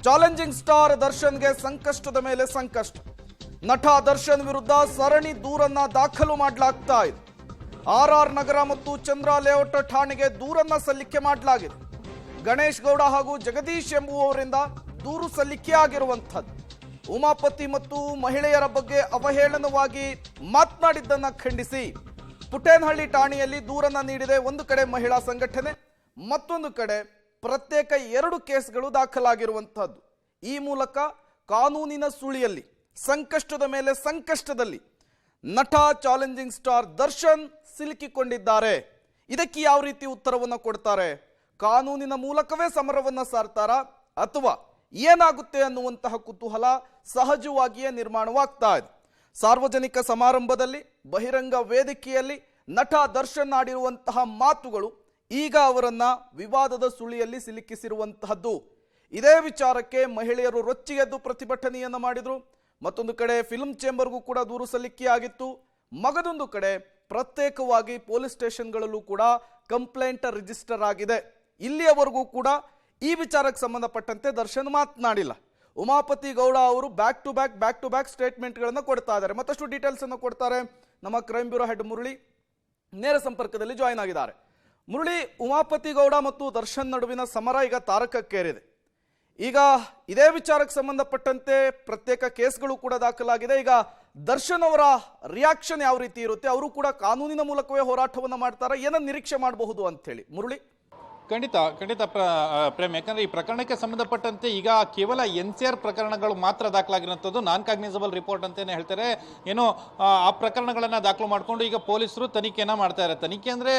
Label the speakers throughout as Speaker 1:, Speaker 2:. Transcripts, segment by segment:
Speaker 1: Challenging star ದರ್ಶನ್ಗೆ ಸಂಕಷ್ಟದ ಮೇಲೆ ಸಂಕಷ್ಟ. ನಟ ದರ್ಶನ್ ವಿರುದ್ಧ ಸರಣಿ ದೂರನ್ನ ದಾಖಲು ಮಾಡಲಾಗ್ತಾ ಇದೆ. ಆರ್ ನಗರ ಮತ್ತು ಚಂದ್ರ ಲೇಔಟ್ ಠಾಣೆಗೆ ದೂರನ್ನ ಸಲ್ಲಿಕೆ ಮಾಡಲಾಗಿದೆ. ಗಣೇಶ್ ಗೌಡ ಹಾಗೂ ಜಗದೀಶ್ ಎಂಬುವವರಿಂದ ದೂರು ಸಲ್ಲಿಕೆ ಆಗಿರುವಂಥದ್ದು. ಉಮಾಪತಿ ಮತ್ತು ಮಹಿಳೆಯರ ಬಗ್ಗೆ ಅವಹೇಳನವಾಗಿ ಮಾತನಾಡಿದ್ದನ್ನ ಖಂಡಿಸಿ ಪುಟ್ಟೇನಹಳ್ಳಿ ಠಾಣೆಯಲ್ಲಿ ದೂರನ್ನ ನೀಡಿದೆ. ಒಂದು ಕಡೆ ಮಹಿಳಾ ಸಂಘಟನೆ, ಮತ್ತೊಂದು ಕಡೆ ಪ್ರತ್ಯೇಕ 2 ಕೇಸ್ಗಳು ದಾಖಲಾಗಿರುವಂತಹದ್ದು. ಈ ಮೂಲಕ ಕಾನೂನಿನ ಸುಳಿಯಲ್ಲಿ ಸಂಕಷ್ಟದ ಮೇಲೆ ಸಂಕಷ್ಟದಲ್ಲಿ ನಟ ಚಾಲೆಂಜಿಂಗ್ ಸ್ಟಾರ್ ದರ್ಶನ್ ಸಿಲುಕಿಕೊಂಡಿದ್ದಾರೆ. ಇದಕ್ಕೆ ಯಾವ ರೀತಿ ಉತ್ತರವನ್ನು ಕೊಡ್ತಾರೆ? ಕಾನೂನಿನ ಮೂಲಕವೇ ಸಮರವನ್ನ ಸಾರ್ತಾರಾ ಅಥವಾ ಏನಾಗುತ್ತೆ ಅನ್ನುವಂತಹ ಕುತೂಹಲ ಸಹಜವಾಗಿಯೇ ನಿರ್ಮಾಣವಾಗ್ತಾ ಇದೆ. ಸಾರ್ವಜನಿಕ ಸಮಾರಂಭದಲ್ಲಿ, ಬಹಿರಂಗ ವೇದಿಕೆಯಲ್ಲಿ ನಟ ದರ್ಶನ್ ಆಡಿರುವಂತಹ ಮಾತುಗಳು ಈಗ ಅವರನ್ನ ವಿವಾದದ ಸುಳಿಯಲ್ಲಿ ಸಿಲುಕಿಸಿರುವಂತಹದ್ದು. ಇದೇ ವಿಚಾರಕ್ಕೆ ಮಹಿಳೆಯರು ರೊಚ್ಚಿಗೆದ್ದು ಪ್ರತಿಭಟನೆಯನ್ನ ಮಾಡಿದ್ರು. ಮತ್ತೊಂದು ಕಡೆ ಫಿಲ್ಮ್ ಚೇಂಬರ್ಗೂ ಕೂಡ ದೂರು ಸಲ್ಲಿಕೆಯಾಗಿತ್ತು. ಮಗದೊಂದು ಕಡೆ ಪ್ರತ್ಯೇಕವಾಗಿ ಪೊಲೀಸ್ ಸ್ಟೇಷನ್ಗಳಲ್ಲೂ ಕೂಡ ಕಂಪ್ಲೇಂಟ್ ರಿಜಿಸ್ಟರ್ ಆಗಿದೆ. ಇಲ್ಲಿಯವರೆಗೂ ಕೂಡ ಈ ವಿಚಾರಕ್ಕೆ ಸಂಬಂಧಪಟ್ಟಂತೆ ದರ್ಶನ್ ಮಾತನಾಡಿಲ್ಲ. ಉಮಾಪತಿ ಗೌಡ ಅವರು ಬ್ಯಾಕ್ ಟು ಬ್ಯಾಕ್ ಸ್ಟೇಟ್ಮೆಂಟ್ಗಳನ್ನು ಕೊಡ್ತಾ ಇದ್ದಾರೆ. ಮತ್ತಷ್ಟು ಡೀಟೇಲ್ಸ್ ಅನ್ನು ಕೊಡ್ತಾರೆ ನಮ್ಮ ಕ್ರೈಮ್ ಬ್ಯೂರೋ ಹೆಡ್ ಮುರಳಿ ನೇರ ಸಂಪರ್ಕದಲ್ಲಿ ಜಾಯಿನ್ ಆಗಿದ್ದಾರೆ. ಮುರಳಿ, ಉಮಾಪತಿ ಗೌಡ ಮತ್ತು ದರ್ಶನ್ ನಡುವಿನ ಸಮರ ಈಗ ತಾರಕಕ್ಕೇರಿದೆ. ಈಗ ಇದೇ ವಿಚಾರಕ್ಕೆ ಸಂಬಂಧಪಟ್ಟಂತೆ ಪ್ರತ್ಯೇಕ ಕೇಸ್ಗಳು ಕೂಡ ದಾಖಲಾಗಿದೆ. ಈಗ ದರ್ಶನ್ ಅವರ ರಿಯಾಕ್ಷನ್ ಯಾವ ರೀತಿ ಇರುತ್ತೆ? ಅವರು ಕೂಡ ಕಾನೂನಿನ ಮೂಲಕವೇ ಹೋರಾಟವನ್ನು ಮಾಡ್ತಾರೆ. ಏನನ್ನ ನಿರೀಕ್ಷೆ ಮಾಡಬಹುದು ಅಂತ ಹೇಳಿ ಮುರಳಿ?
Speaker 2: ಖಂಡಿತ ಪ್ರೇಮ್, ಯಾಕಂದ್ರೆ ಈ ಪ್ರಕರಣಕ್ಕೆ ಸಂಬಂಧಪಟ್ಟಂತೆ ಈಗ ಕೇವಲ NCR ಪ್ರಕರಣಗಳು ಮಾತ್ರ ದಾಖಲಾಗಿರುವಂಥದ್ದು, ನಾನ್ ಕಾಗ್ನಿಸಬಲ್ ರಿಪೋರ್ಟ್ ಅಂತಾನೆ ಹೇಳ್ತಾರೆ. ಏನೋ ಆ ಪ್ರಕರಣಗಳನ್ನ ದಾಖಲು ಮಾಡಿಕೊಂಡು ಈಗ ಪೊಲೀಸರು ತನಿಖೆಯನ್ನ ಮಾಡ್ತಾ ಇದ್ದಾರೆ. ತನಿಖೆ ಅಂದ್ರೆ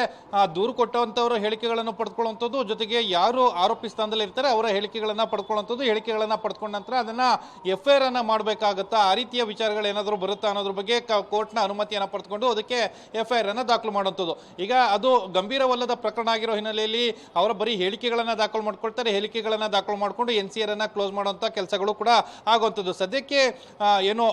Speaker 2: ದೂರು ಕೊಟ್ಟಂತವರು ಹೇಳಿಕೆಗಳನ್ನು ಪಡೆದುಕೊಳ್ಳುವಂಥದ್ದು, ಜೊತೆಗೆ ಯಾರು ಆರೋಪಿ ಸ್ಥಾನದಲ್ಲಿ ಇರ್ತಾರೆ ಅವರ ಹೇಳಿಕೆಗಳನ್ನ ಪಡ್ಕೊಳ್ಳುವಂಥದ್ದು. ಹೇಳಿಕೆಗಳನ್ನ ಪಡ್ಕೊಂಡ ನಂತರ ಅದನ್ನ FIR ಅನ್ನ ಮಾಡಬೇಕಾಗುತ್ತಾ, ಆ ರೀತಿಯ ವಿಚಾರಗಳು ಏನಾದರೂ ಬರುತ್ತಾ ಅನ್ನೋದ್ರ ಬಗ್ಗೆ ಕೋರ್ಟ್ನ ಅನುಮತಿಯನ್ನ ಪಡೆದುಕೊಂಡು ಅದಕ್ಕೆ FIR ಅನ್ನ ದಾಖಲು ಮಾಡುವಂಥದ್ದು. ಈಗ ಅದು ಗಂಭೀರವಲ್ಲದ ಪ್ರಕರಣ ಆಗಿರೋ ಹಿನ್ನೆಲೆಯಲ್ಲಿ ಅವರ ಬರೀ ಹೇಳಿಕೆಗಳನ್ನ ದಾಖಲು ಮಾಡ್ಕೊಳ್ತಾರೆ. ಹೇಳಿಕೆಗಳನ್ನ ದಾಖಲು ಮಾಡಿಕೊಂಡು NCR ಅನ್ನ ಕ್ಲೋಸ್ ಮಾಡುವಂತ ಕೆಲಸಗಳು ಕೂಡ ಆಗುವಂಥದ್ದು. ಸದ್ಯಕ್ಕೆ ಏನು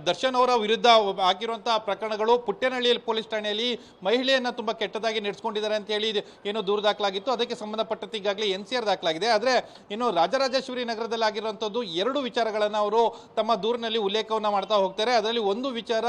Speaker 2: ದರ್ಶನ್ ಅವರ ವಿರುದ್ಧ ಆಗಿರುವಂತಹ ಪ್ರಕರಣಗಳು ಪುಟ್ಟೇನಹಳ್ಳಿ ಪೊಲೀಸ್ ಠಾಣೆಯಲ್ಲಿ ಮಹಿಳೆಯನ್ನ ತುಂಬಾ ಕೆಟ್ಟದಾಗಿ ನಡೆಸಿಕೊಂಡಿದ್ದಾರೆ ಅಂತ ಹೇಳಿ ಏನು ದೂರು ದಾಖಲಾಗಿತ್ತು. ಅದಕ್ಕೆ ಸಂಬಂಧಪಟ್ಟಂತೆ ಈಗಾಗಲೇ NCR ದಾಖಲಾಗಿದೆ. ಆದ್ರೆ ಇನ್ನು ರಾಜರಾಜೇಶ್ವರಿ ನಗರದಲ್ಲಿ ಆಗಿರುವಂತದ್ದು 2 ವಿಚಾರಗಳನ್ನ ಅವರು ತಮ್ಮ ದೂರಿನಲ್ಲಿ ಉಲ್ಲೇಖವನ್ನ ಮಾಡ್ತಾ ಹೋಗ್ತಾರೆ. ಅದರಲ್ಲಿ ಒಂದು ವಿಚಾರ,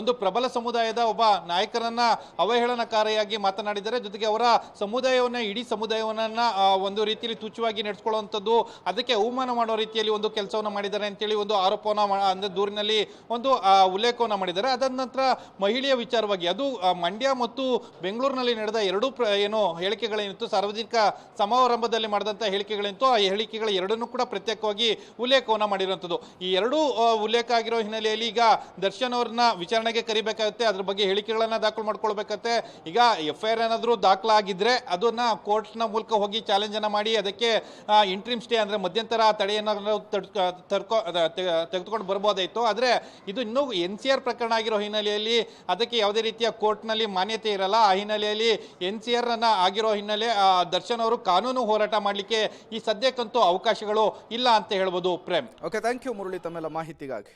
Speaker 2: ಒಂದು ಪ್ರಬಲ ಸಮುದಾಯದ ಒಬ್ಬ ನಾಯಕರನ್ನ ಅವಹೇಳನಕಾರಿಯಾಗಿ ಮಾತನಾಡಿದ್ದಾರೆ. ಜೊತೆಗೆ ಅವರ ಸಮುದಾಯವನ್ನ, ಇಡೀ ಸಮುದಾಯವನ್ನ ಒಂದು ರೀತಿಯಲ್ಲಿ ತುಚ್ಛವಾಗಿ ನಡೆಸಿಕೊಳ್ಳುವಂಥದ್ದು, ಅದಕ್ಕೆ ಅವಮಾನ ಮಾಡೋ ರೀತಿಯಲ್ಲಿ ಒಂದು ಕೆಲಸವನ್ನು ಮಾಡಿದ್ದಾರೆ ಅಂತೇಳಿ ಒಂದು ಆರೋಪವನ್ನ ಅಂದ್ರೆ ದೂರಿನಲ್ಲಿ ಒಂದು ಉಲ್ಲೇಖವನ್ನ ಮಾಡಿದ್ದಾರೆ. ಅದಾದ ನಂತರ ಮಹಿಳೆಯ ವಿಚಾರವಾಗಿ, ಅದು ಮಂಡ್ಯ ಮತ್ತು ಬೆಂಗಳೂರಿನಲ್ಲಿ ನಡೆದ 2 ಏನು ಹೇಳಿಕೆಗಳೇನಿತ್ತು, ಸಾರ್ವಜನಿಕ ಸಮಾರಂಭದಲ್ಲಿ ಮಾಡಿದಂಥ ಹೇಳಿಕೆಗಳೇನಿತ್ತು, ಆ ಹೇಳಿಕೆಗಳ 2 ಕೂಡ ಪ್ರತ್ಯೇಕವಾಗಿ ಉಲ್ಲೇಖವನ್ನ ಮಾಡಿರುವಂಥದ್ದು. ಈ 2 ಉಲ್ಲೇಖ ಆಗಿರೋ ಹಿನ್ನೆಲೆಯಲ್ಲಿ ಈಗ ದರ್ಶನ್ ಅವ್ರನ್ನ ವಿಚಾರಣೆಗೆ ಕರಿಬೇಕಾಗುತ್ತೆ. ಅದ್ರ ಬಗ್ಗೆ ಹೇಳಿಕೆಗಳನ್ನ ದಾಖಲು ಮಾಡ್ಕೊಳ್ಬೇಕಾಗುತ್ತೆ. ಈಗ FIR ಏನಾದರೂ ದಾಖಲಾಗಿದ್ರೆ ಅದನ್ನ ಕೋರ್ಟ್ನ ಮೂಲಕ ಹೋಗಿ ಚಾಲೆಂಜ್ ಅನ್ನ ಮಾಡಿ ಅದಕ್ಕೆ ಇಂಟ್ರಿಮ್ ಸ್ಟೇ ಅಂದ್ರೆ ಮಧ್ಯಂತರ ತಡೆಯನ್ನು ತೆಗೆದುಕೊಂಡು ಬರ್ಬೋದಾಯಿತು. ಆದ್ರೆ ಇದು ಇನ್ನೂ NCR ಪ್ರಕರಣ ಆಗಿರೋ ಹಿನ್ನೆಲೆಯಲ್ಲಿ ಅದಕ್ಕೆ ಯಾವುದೇ ರೀತಿಯ ಕೋರ್ಟ್ನಲ್ಲಿ ಮಾನ್ಯತೆ ಇರಲ್ಲ. ಆ ಹಿನ್ನೆಲೆಯಲ್ಲಿ NCR ಅನ್ನ ಆಗಿರೋ ಹಿನ್ನೆಲೆ ದರ್ಶನ್ ಅವರು ಕಾನೂನು ಹೋರಾಟ ಮಾಡಲಿಕ್ಕೆ ಈ ಸದ್ಯಕ್ಕಂತೂ ಅವಕಾಶಗಳು ಇಲ್ಲ ಅಂತ ಹೇಳ್ಬೋದು. Prem,
Speaker 1: okay, thank you Murali ತಮ್ಮೆಲ್ಲ ಮಾಹಿತಿಗಾಗಿ.